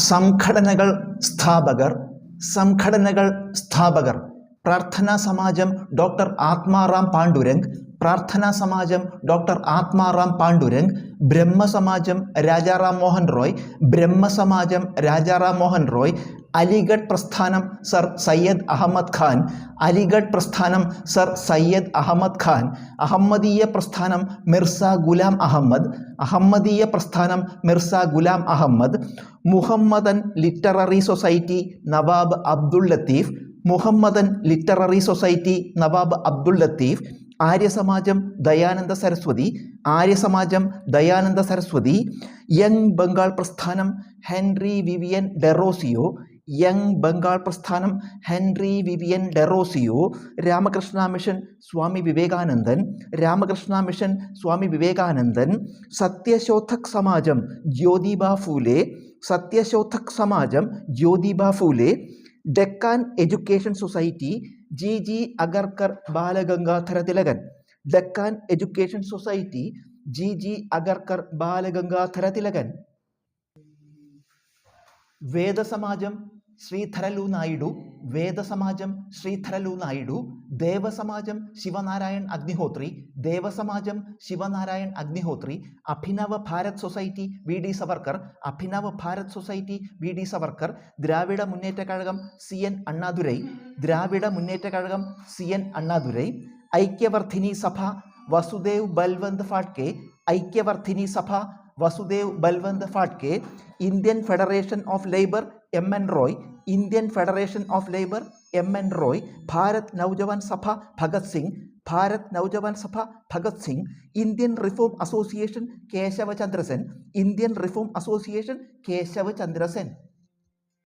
സംഘടനകൾ സ്ഥാപകർ പ്രാർത്ഥനാ സമാജം ഡോക്ടർ ആത്മാറാം പാണ്ഡുരംഗ്, പ്രാർത്ഥനാ സമാജം ഡോക്ടർ ആത്മാറാം പാണ്ഡുരംഗ്, ബ്രഹ്മസമാജം രാജാറാം മോഹൻ റോയ്, ബ്രഹ്മസമാജം രാജാറാം മോഹൻ റോയ്, അലിഗഡ് പ്രസ്ഥാനം സർ സയ്യദ് അഹമ്മദ് ഖാൻ, അലിഗഡ് പ്രസ്ഥാനം സർ സയ്യദ് അഹമ്മദ് ഖാൻ, അഹമ്മദീയ പ്രസ്ഥാനം മിർസ ഗുലാം അഹമ്മദ്, അഹമ്മദീയ പ്രസ്ഥാനം Mirza Ghulam Ahmad, Mohammedan literary society Nawab Abdul Latif, Mohammedan literary society Nawab Abdul Latif, ആര്യസമാജം ദയാനന്ദ സരസ്വതി, ആര്യസമാജം ദയാനന്ദ സരസ്വതി, യങ് ബംഗാൾ പ്രസ്ഥാനം Henry Vivian Derozio, young Bengal പ്രസ്ഥാനം Henry Vivian Derozio, Ramakrishna mission Swami വിവേകാനന്ദൻ, രാമകൃഷ്ണ മിഷൻ സ്വാമി വിവേകാനന്ദൻ, സത്യശോധക് സമാജം ജ്യോതിബ ഫൂലെ, സത്യശോധക് സമാജം Jyotiba Phule, Deccan education society G Agarkar Balagangadhara തിലകൻ, Deccan education society G Agarkar Balagangadhara തിലകൻ, വേദസമാജം ശ്രീധരലു നായിഡു, വേദസമാജം ശ്രീധരലു നായിഡു, ദേവസമാജം ശിവനാരായൺ അഗ്നിഹോത്രി, ദേവസമാജം Shivnarayan Agnihotri, Abhinava Bharat society V D Savarkar, Abhinava Bharat society V D Savarkar, Dravida Munnetra Kazhagam C N Annadurai, Dravida Munnetra Kazhagam C N Annadurai, Aikyavardhini Sabha Vasudev Balwant Phadke, ഐക്യവർദ്ധിനി Sabha Vasudev Balwant Phadke, Indian federation of labour M N Roy, Indian federation of labour M N Roy, Bharat Naujawan Sabha Bhagat Singh, Bharat Naujawan Sabha Bhagat Singh, Indian reform association Keshava Chandra Sen, Indian reform association Keshava Chandra Sen.